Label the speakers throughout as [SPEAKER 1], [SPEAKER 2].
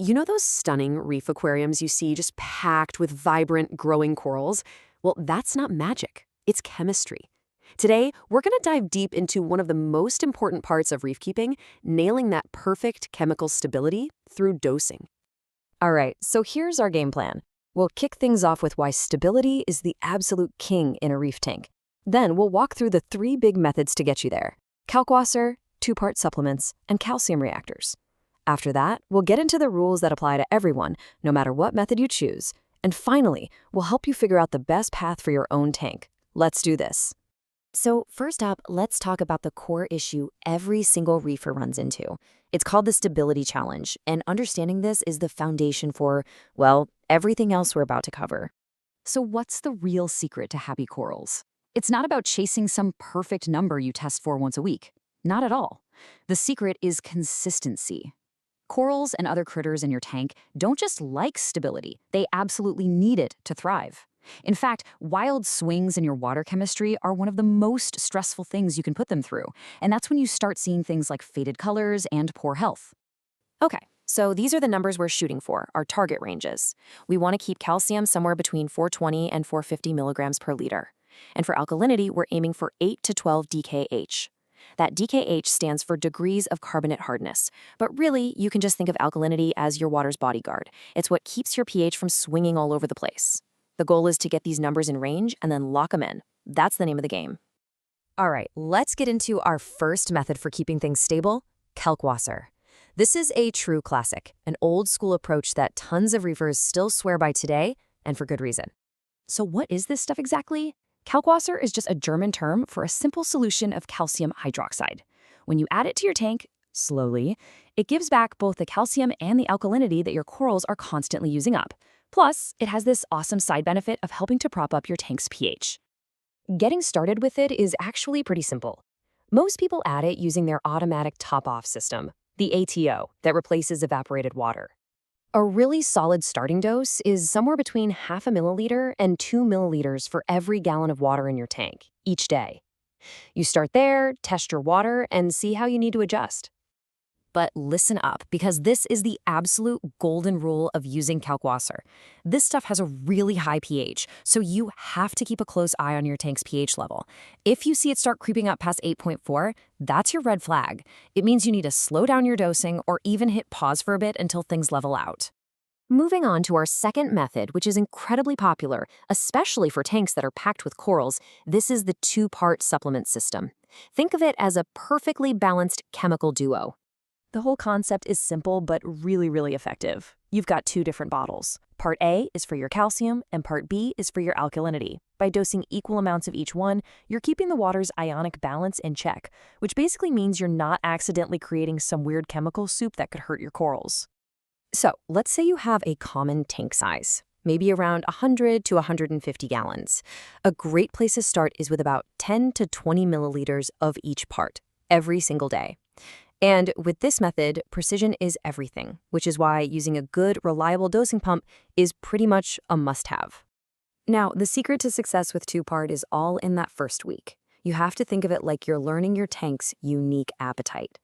[SPEAKER 1] You know those stunning reef aquariums you see just packed with vibrant, growing corals? Well, that's not magic. It's chemistry. Today, we're going to dive deep into one of the most important parts of reef keeping, nailing that perfect chemical stability through dosing. All right, so here's our game plan. We'll kick things off with why stability is the absolute king in a reef tank. Then we'll walk through the three big methods to get you there: Kalkwasser, two-part supplements, and calcium reactors. After that, we'll get into the rules that apply to everyone, no matter what method you choose. And finally, we'll help you figure out the best path for your own tank. Let's do this. So first up, let's talk about the core issue every single reefer runs into. It's called the stability challenge, and understanding this is the foundation for, well, everything else we're about to cover. So what's the real secret to happy corals? It's not about chasing some perfect number you test for once a week. Not at all. The secret is consistency. Corals and other critters in your tank don't just like stability, they absolutely need it to thrive. In fact, wild swings in your water chemistry are one of the most stressful things you can put them through, and that's when you start seeing things like faded colors and poor health. Okay, so these are the numbers we're shooting for, our target ranges. We want to keep calcium somewhere between 420 and 450 milligrams per liter. And for alkalinity, we're aiming for 8 to 12 DKH. That DKH stands for degrees of carbonate hardness, but really, you can just think of alkalinity as your water's bodyguard. It's what keeps your pH from swinging all over the place. The goal is to get these numbers in range and then lock them in. That's the name of the game. All right, let's get into our first method for keeping things stable: Kalkwasser. This is a true classic, an old-school approach that tons of reefers still swear by today, and for good reason. So what is this stuff exactly? Kalkwasser is just a German term for a simple solution of calcium hydroxide. When you add it to your tank, slowly, it gives back both the calcium and the alkalinity that your corals are constantly using up. Plus, it has this awesome side benefit of helping to prop up your tank's pH. Getting started with it is actually pretty simple. Most people add it using their automatic top-off system, the ATO, that replaces evaporated water. A really solid starting dose is somewhere between half a milliliter and 2 milliliters for every gallon of water in your tank, each day. You start there, test your water, and see how you need to adjust. But listen up, because this is the absolute golden rule of using Kalkwasser. This stuff has a really high pH, so you have to keep a close eye on your tank's pH level. If you see it start creeping up past 8.4, that's your red flag. It means you need to slow down your dosing or even hit pause for a bit until things level out. Moving on to our second method, which is incredibly popular, especially for tanks that are packed with corals, this is the two-part supplement system. Think of it as a perfectly balanced chemical duo. The whole concept is simple but really, really effective. You've got two different bottles. Part A is for your calcium, and Part B is for your alkalinity. By dosing equal amounts of each one, you're keeping the water's ionic balance in check, which basically means you're not accidentally creating some weird chemical soup that could hurt your corals. So, let's say you have a common tank size, maybe around 100 to 150 gallons. A great place to start is with about 10 to 20 milliliters of each part, every single day. And with this method, precision is everything, which is why using a good, reliable dosing pump is pretty much a must-have. Now, the secret to success with two-part is all in that first week. You have to think of it like you're learning your tank's unique appetite.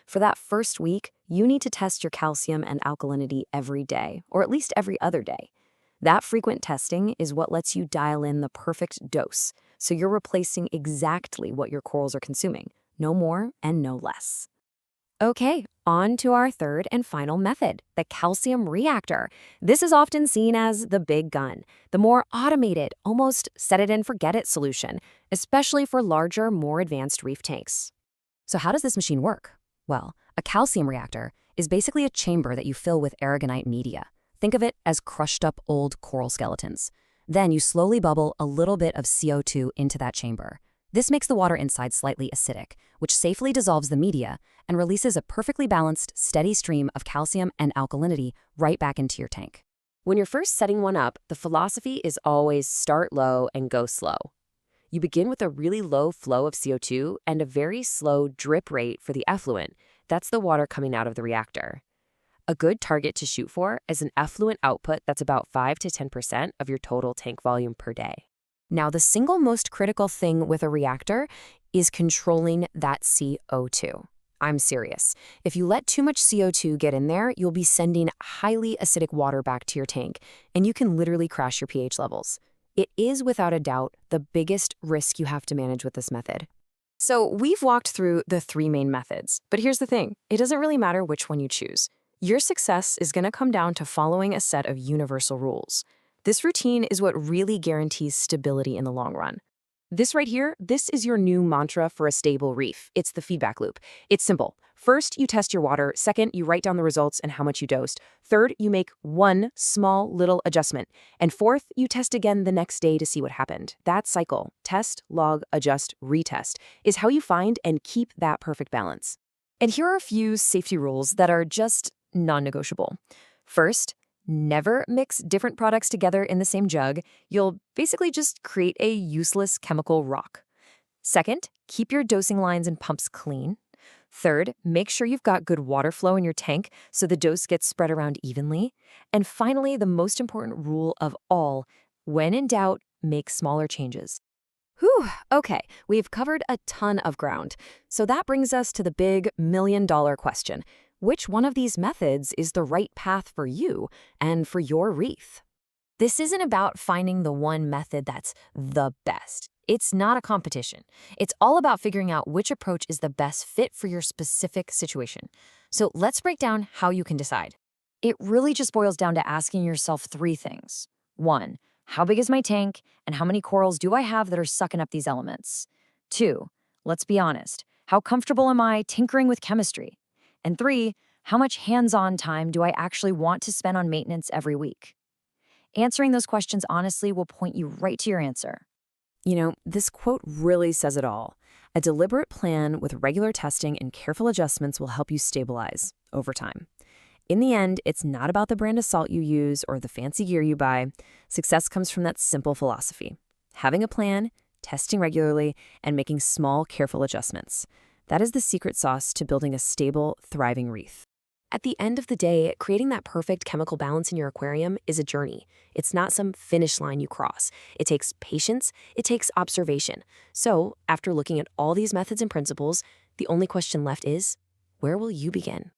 [SPEAKER 1] For that first week, you need to test your calcium and alkalinity every day, or at least every other day. That frequent testing is what lets you dial in the perfect dose, so you're replacing exactly what your corals are consuming, no more and no less. Okay, on to our third and final method, the calcium reactor. This is often seen as the big gun, the more automated, almost set-it-and-forget-it solution, especially for larger, more advanced reef tanks. So how does this machine work? Well, a calcium reactor is basically a chamber that you fill with aragonite media. Think of it as crushed up old coral skeletons. Then you slowly bubble a little bit of CO2 into that chamber. This makes the water inside slightly acidic, which safely dissolves the media and releases a perfectly balanced, steady stream of calcium and alkalinity right back into your tank. When you're first setting one up, the philosophy is always start low and go slow. You begin with a really low flow of CO2 and a very slow drip rate for the effluent. That's the water coming out of the reactor. A good target to shoot for is an effluent output that's about 5 to 10% of your total tank volume per day. Now, the single most critical thing with a reactor is controlling that CO2. I'm serious. If you let too much CO2 get in there, you'll be sending highly acidic water back to your tank, and you can literally crash your pH levels. It is, without a doubt, the biggest risk you have to manage with this method. So we've walked through the three main methods, but here's the thing. It doesn't really matter which one you choose. Your success is going to come down to following a set of universal rules. This routine is what really guarantees stability in the long run. This right here, this is your new mantra for a stable reef. It's the feedback loop. It's simple. First, you test your water. Second, you write down the results and how much you dosed. Third, you make one small little adjustment. And fourth, you test again the next day to see what happened. That cycle, test, log, adjust, retest, is how you find and keep that perfect balance. And here are a few safety rules that are just non-negotiable. First, never mix different products together in the same jug. You'll basically just create a useless chemical rock. Second, keep your dosing lines and pumps clean. Third, make sure you've got good water flow in your tank so the dose gets spread around evenly. And finally, the most important rule of all, when in doubt, make smaller changes. Whew, okay, we've covered a ton of ground. So that brings us to the big million-dollar question. Which one of these methods is the right path for you and for your reef? This isn't about finding the one method that's the best. It's not a competition. It's all about figuring out which approach is the best fit for your specific situation. So let's break down how you can decide. It really just boils down to asking yourself three things. 1, how big is my tank and how many corals do I have that are sucking up these elements? 2, let's be honest. How comfortable am I tinkering with chemistry? And 3, how much hands-on time do I actually want to spend on maintenance every week? Answering those questions honestly will point you right to your answer. You know, this quote really says it all. A deliberate plan with regular testing and careful adjustments will help you stabilize over time. In the end, it's not about the brand of salt you use or the fancy gear you buy. Success comes from that simple philosophy: having a plan, testing regularly, and making small, careful adjustments. That is the secret sauce to building a stable, thriving reef. At the end of the day, creating that perfect chemical balance in your aquarium is a journey. It's not some finish line you cross. It takes patience, it takes observation. So, after looking at all these methods and principles, the only question left is, where will you begin?